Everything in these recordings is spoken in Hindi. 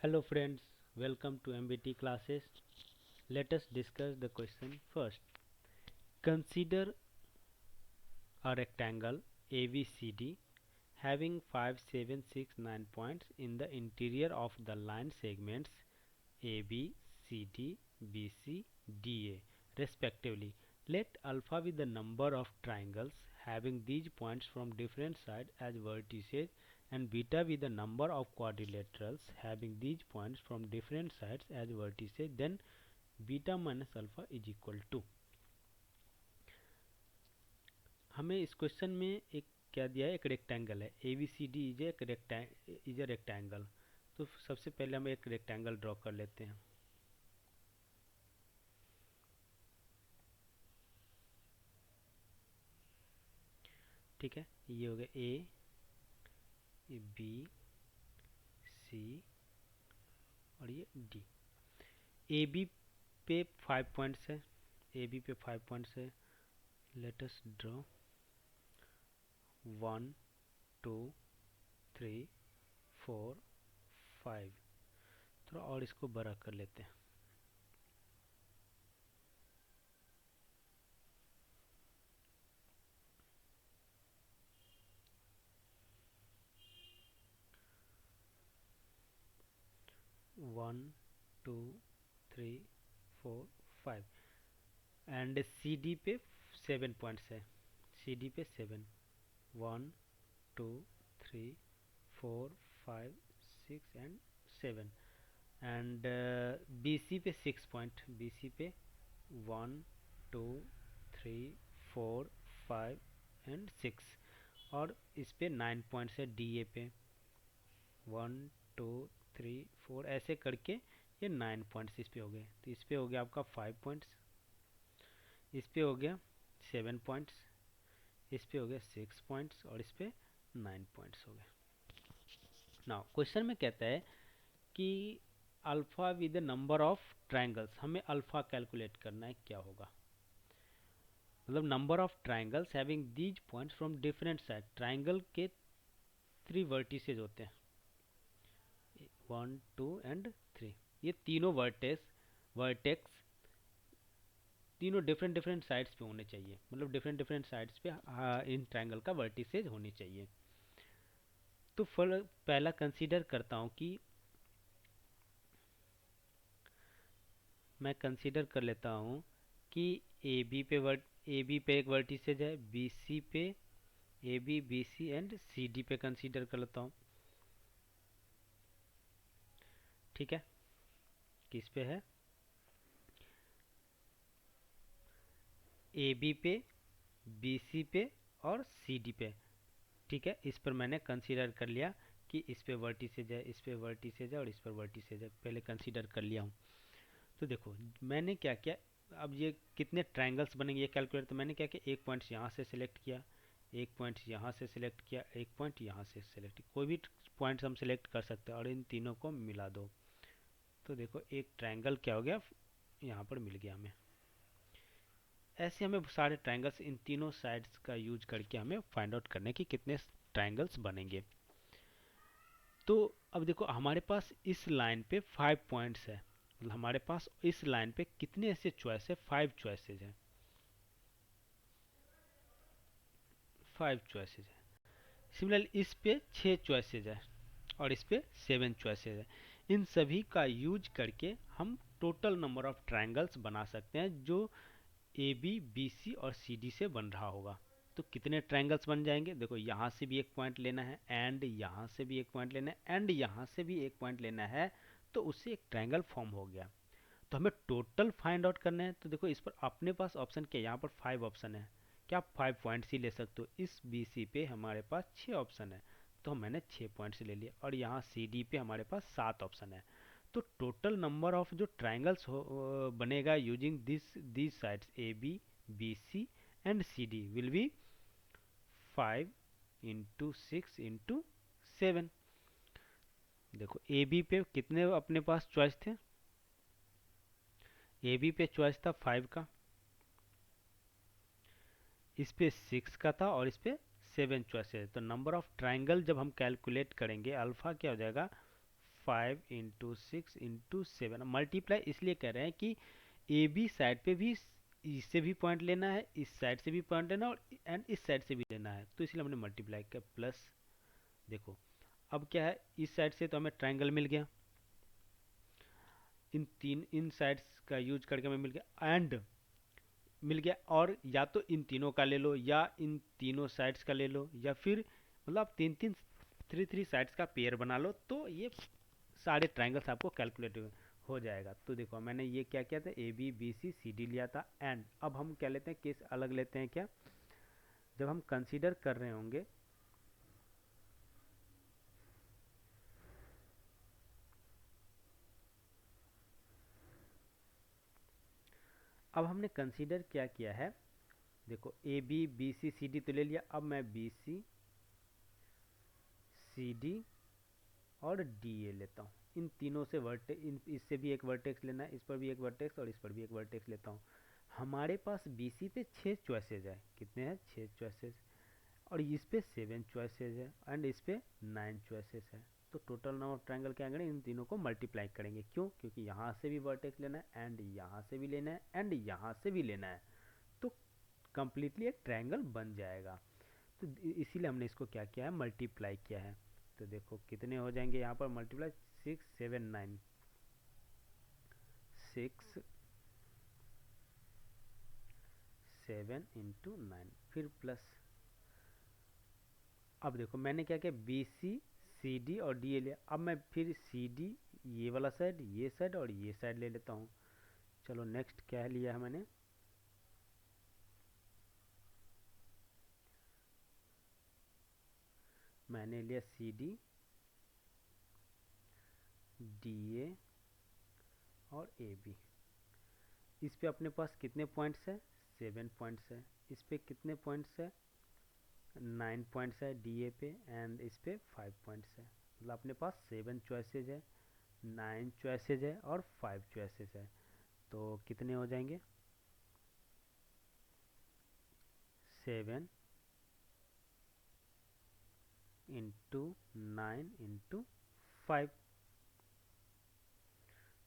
Hello friends, welcome to MBT classes. Let us discuss the question first. Consider a rectangle ABCD having 5, 7, 6, 9 points in the interior of the line segments AB, CD, BC, DA respectively. Let alpha be the number of triangles having these points from different sides as vertices and beta be the number of quadrilaterals having these points from different sides as vertices, then beta minus alpha is equal to। हमें इस क्वेश्चन में एक क्या दिया है, एक रेक्टेंगल है A B C D is a rectangle. तो सबसे पहले हम एक रेक्टेंगल ड्रॉ कर लेते हैं। ठीक है, ये हो गया ए बी सी और ये डी। ए बी पे 5 पॉइंट्स है, ए बी पे 5 पॉइंट्स है। Let us draw 1 2 3 4 5। थोड़ा और इसको बड़ा कर लेते हैं। One two three four five and C D पे 7 पॉइंट्स है। सी डी पे 7, 1 2 3 4 5 6 एंड 7 एंड बी सी पे 6 पॉइंट, बी सी पे 1 2 3 4 5 एंड 6 और इस पे 9 पॉइंट्स है डी ए पे 1 2 3 4 ऐसे करके ये 9 पॉइंट्स इस पे हो गए। तो इस पे हो गया आपका 5 पॉइंट्स, इस पे हो गया 7 पॉइंट्स, इस पे हो गया 6 पॉइंट्स और इस पे 9 पॉइंट्स हो गए। नाउ क्वेश्चन में कहता है कि alpha with the number of triangles. हमें अल्फा कैलकुलेट करना है, क्या होगा मतलब number of triangles having these points from different side. Triangle के 3 वर्टिसेज होते हैं, 1 2 एंड 3। ये तीनों वर्टेक्स तीनों डिफरेंट डिफरेंट साइड्स पे होने चाहिए, मतलब डिफरेंट डिफरेंट साइड्स पे इन ट्रायंगल का वर्टिसेज होनी चाहिए। तो फिर पहला कंसीडर करता हूँ कि मैं कंसीडर कर लेता हूँ कि ए बी पे एक वर्टिसेज है, बी सी पे A B C and C D पे कंसीडर कर लेता हूँ। ठीक है, किस पे है, ए बी पे बी सी पे और सी डी पे। ठीक है, इस पर मैंने कंसीडर कर लिया कि इस पे वर्टिसेज है, इस पे वर्टिसेज है और इस पर वर्टिसेज है, पहले कंसीडर कर लिया हूँ। तो देखो मैंने क्या किया, अब ये कितने ट्रायंगल्स बनेंगे ये कैलकुलेट। तो मैंने क्या किया, एक पॉइंट यहाँ से सिलेक्ट किया, एक पॉइंट यहाँ से सिलेक्ट किया, एक पॉइंट यहाँ से सिलेक्ट किया। कोई भी पॉइंट्स हम सिलेक्ट कर सकते हैं और इन तीनों को मिला दो। तो देखो एक ट्रायंगल क्या हो गया, यहाँ पर मिल गया हमें। ऐसे हमें सारे ट्रायंगल्स इन तीनों साइड्स का यूज करके हमें फाइंड आउट करने की कितने ट्रायंगल्स बनेंगे। तो अब देखो हमारे पास इस लाइन पे 5 पॉइंट्स है, मतलब हमारे पास इस लाइन पे कितने ऐसे चॉइस है, 5 चॉइसेस है, 5 चॉइसेस है। सिमिलरली इस पे 6 चॉइसेस है और इस पे 7 चॉइसेस है। इन सभी का यूज करके हम टोटल नंबर ऑफ ट्रायंगल्स बना सकते हैं जो ए बी सी और सी डी से बन रहा होगा। तो कितने ट्रायंगल्स बन जाएंगे, देखो यहाँ से भी एक पॉइंट लेना है एंड यहाँ से भी एक पॉइंट लेना है एंड यहाँ से भी एक पॉइंट लेना है, तो उससे एक ट्रायंगल फॉर्म हो गया। तो हमें टोटल फाइंड आउट करना है। तो देखो इस पर अपने पास ऑप्शन क्या, यहाँ पर 5 ऑप्शन है, क्या आप 5 पॉइंट्स ही ले सकते हो। इस बी सी पे हमारे पास 6 ऑप्शन है, तो मैंने 6 पॉइंट्स ले लिए और यहाँ सी डी पे हमारे पास 7 ऑप्शन है। तो टोटल नंबर ऑफ जो ट्रायंगल्स बनेगा using this sides A B C and C D will be 5 into 6 into 7। देखो ए बी पे कितने अपने पास चॉइस थे, ए बी पे चॉइस था 5 का, इस पे 6 का था और इस पे 7 चॉइस है। तो नंबर ऑफ ट्रायंगल जब हम कैलकुलेट करेंगे अल्फा क्या हो जाएगा, 5 इंटू 6 इंटू 7। मल्टीप्लाई इसलिए कर रहे हैं कि ए बी साइड पे भी इससे भी पॉइंट लेना है, इस साइड से भी पॉइंट लेना है और एंड इस साइड से भी लेना है, तो इसलिए हमने मल्टीप्लाई किया प्लस। देखो अब क्या है, इस साइड से तो हमें ट्रायंगल मिल गया, इन साइड्स का यूज करके हमें मिल गया एंड मिल गया, और या तो इन तीनों का ले लो या इन तीनों साइड्स का ले लो, या फिर मतलब तीन तीन थ्री थ्री साइड्स का पेयर बना लो, तो ये सारे ट्रायंगल्स आपको कैलकुलेट हो जाएगा। तो देखो मैंने ये क्या किया था, A B B C C D लिया था एंड अब हम क्या लेते हैं, केस अलग लेते हैं। क्या, जब हम कंसीडर कर रहे होंगे अब हमने कंसीडर क्या किया है, देखो A B B C C D तो ले लिया, अब मैं बी सी सी डी और डी ए लेता हूँ। इन तीनों से इससे भी एक वर्टेक्स लेना है, इस पर भी एक वर्टेक्स और इस पर भी एक वर्टेक्स लेता हूँ। हमारे पास बी सी पे 6 चॉइसेज है, कितने हैं 6 चॉइसेज, और इस पे 7 चॉइसेज है एंड इस पे 9 चॉइसेस है। तो टोटल नंबर ऑफ ट्रायंगल क्या करेंगे, इन तीनों को मल्टीप्लाई करेंगे। क्यों, क्योंकि यहाँ से भी वर्टेक्स लेना है एंड यहाँ से भी लेना है एंड यहाँ से भी लेना है, तो कंप्लीटली एक ट्रायंगल बन जाएगा। तो इसीलिए हमने इसको क्या किया है, मल्टीप्लाई किया है। तो देखो कितने हो जाएंगे यहाँ पर मल्टीप्लाई, 6 7 9, 6 7 इंटू 9 फिर प्लस। अब देखो मैंने क्या किया, बी सी सी डी और डी ए लिया, अब मैं फिर सी डी ये वाला साइड, ये साइड और ये साइड ले लेता हूँ। चलो नेक्स्ट क्या लिया है मैंने लिया सी डी डी ए और ए बी। इस पे अपने पास कितने पॉइंट्स है, 7 पॉइंट्स है। इस पे कितने पॉइंट्स है, 9 पॉइंट्स है डी ए पे एंड इस पे 5 पॉइंट्स है। मतलब अपने पास 7 चॉइसेज है, 9 चॉइसेज है और 5 चॉइसेज है। तो कितने हो जाएंगे, 7 इंटू 9 इंटू 5।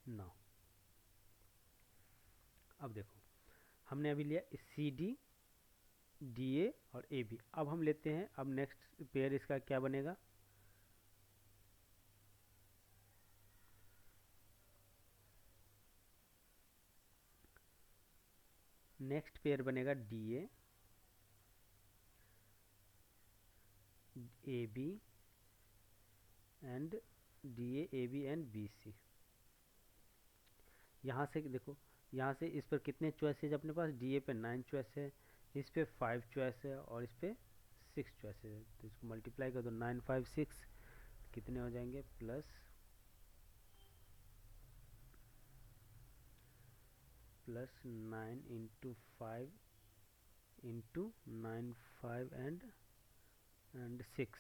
नौ, अब देखो हमने अभी लिया सी डी डी ए और ए बी। अब हम लेते हैं, अब नेक्स्ट पेयर इसका क्या बनेगा, नेक्स्ट पेयर बनेगा D A B and D A B and B C. यहाँ से देखो, यहाँ से इस पर कितने चॉइसेज अपने पास, डी ए पे 9 चॉइस है, इस पे 5 चॉइस है और इस पे 6 चॉइसेज है। तो इसको मल्टीप्लाई कर दो, 9 5 6 कितने हो जाएंगे, प्लस 9 इंटू 5 इंटू 9 5 एंड 6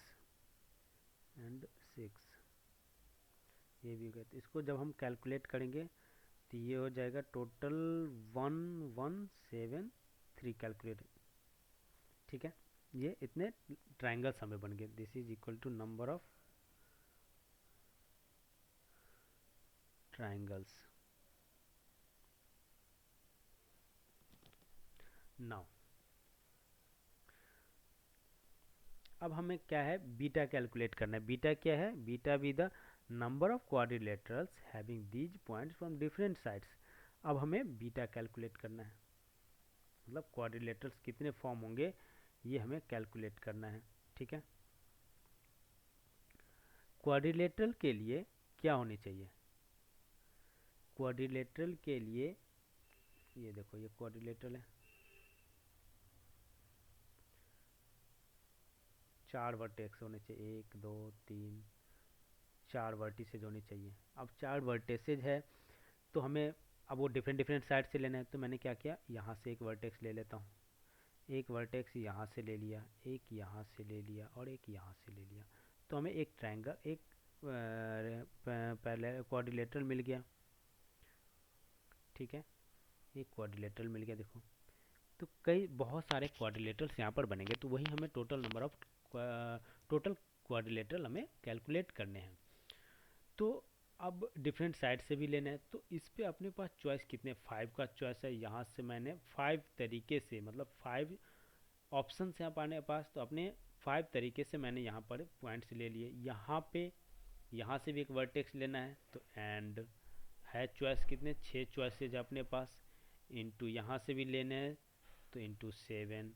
ये भी गए। तो इसको जब हम कैलकुलेट करेंगे तो ये हो जाएगा टोटल 1173 कैलकुलेट। ठीक है, ये इतने ट्रायंगल्स हमें बन गए। This is equal to number of triangles. Now अब हमें क्या है, बीटा कैलकुलेट करना है। बीटा क्या है, beta be the number of quadrilaterals having these points from different sides. अब हमें बीटा कैलकुलेट करना है, मतलब क्वाड्रिलेटरल्स कितने फॉर्म होंगे ये हमें कैलकुलेट करना है। ठीक है, क्वाड्रिलेटरल के लिए क्या होनी चाहिए, क्वाड्रिलेटरल के लिए ये देखो, ये क्वाड्रिलेटरल है, 4 वर्टेक्स होने चाहिए, 1 2 3 4 वर्टिसेज होनी चाहिए। अब 4 वर्टेसेज है तो हमें अब वो डिफरेंट डिफरेंट साइड से लेना है। तो मैंने क्या किया, यहाँ से एक वर्टेक्स ले लेता हूँ, एक वर्टेक्स यहाँ से ले लिया, एक यहाँ से ले लिया और एक यहाँ से ले लिया। तो हमें एक ट्रायंगल, एक पहले क्वाड्रिलेटरल मिल गया। ठीक है, एक क्वाड्रिलेटरल मिल गया। देखो तो कई बहुत सारे क्वाड्रिलेटरल्स यहाँ पर बनेंगे, तो वही हमें total number of total quadrilateral हमें कैलकुलेट करने हैं। तो अब डिफरेंट साइड से भी लेना है, तो इस पे अपने पास चॉइस कितने, 5 का चॉइस है। यहाँ से मैंने 5 तरीके से, मतलब 5 ऑप्शन है अपने पास, तो अपने 5 तरीके से मैंने यहाँ पर पॉइंट्स ले लिए। यहाँ पे यहाँ से भी एक वर्टेक्स लेना है, तो एंड है चॉइस कितने, 6 चॉइसेज अपने पास, इंटू यहाँ से भी लेने हैं तो इंटू 7,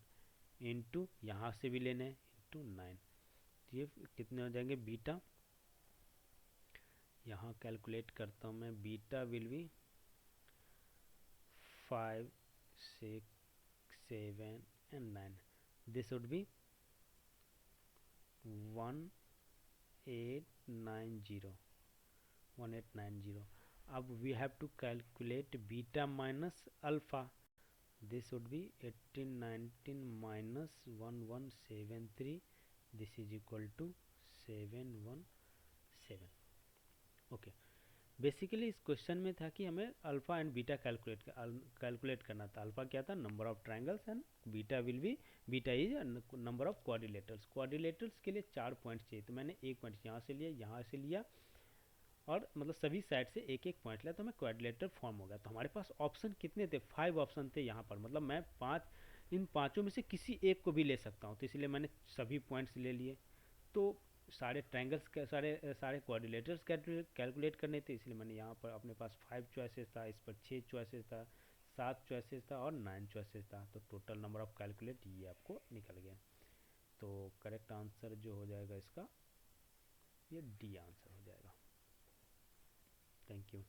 इंटू यहाँ से भी लेने हैं इंटू 9। तो ये कितने हो जाएंगे बीटा, यहाँ कैलकुलेट करता हूँ मैं, beta will be 5, 6, 7 and 9. This would be 1890. 1890. अब we have to calculate beta minus alpha. This would be 1819 minus 1173. This is equal to 717. Okay. Basically इस क्वेश्चन में था कि हमें अल्फा एंड बीटा कैलकुलेट करना था। अल्फा क्या था, number of triangles, and beta will be, beta is number of quadrilaterals. Quadrilaterals के लिए 4 पॉइंट चाहिए, तो मैंने एक पॉइंट यहाँ से लिया, यहाँ से लिया, और मतलब सभी साइड से एक एक पॉइंट लिया, तो हमें क्वाड्रिलेटर फॉर्म हो गया। तो हमारे पास ऑप्शन कितने थे, 5 ऑप्शन थे यहाँ पर, मतलब मैं 5, इन पाँचों में से किसी एक को भी ले सकता हूँ, तो इसलिए मैंने सभी पॉइंट्स ले लिए। तो सारे ट्रायंगल्स के सारे कोऑर्डिनेटर्स कैलकुलेट करने थे, इसलिए मैंने यहाँ पर अपने पास 5 चॉइसेस था, इस पर 6 चॉइसेस था, 7 चॉइसेस था और 9 चॉइसेस था। तो टोटल नंबर ऑफ कैलकुलेट ये आपको निकल गया। तो करेक्ट आंसर जो हो जाएगा इसका, ये डी आंसर हो जाएगा। Thank you.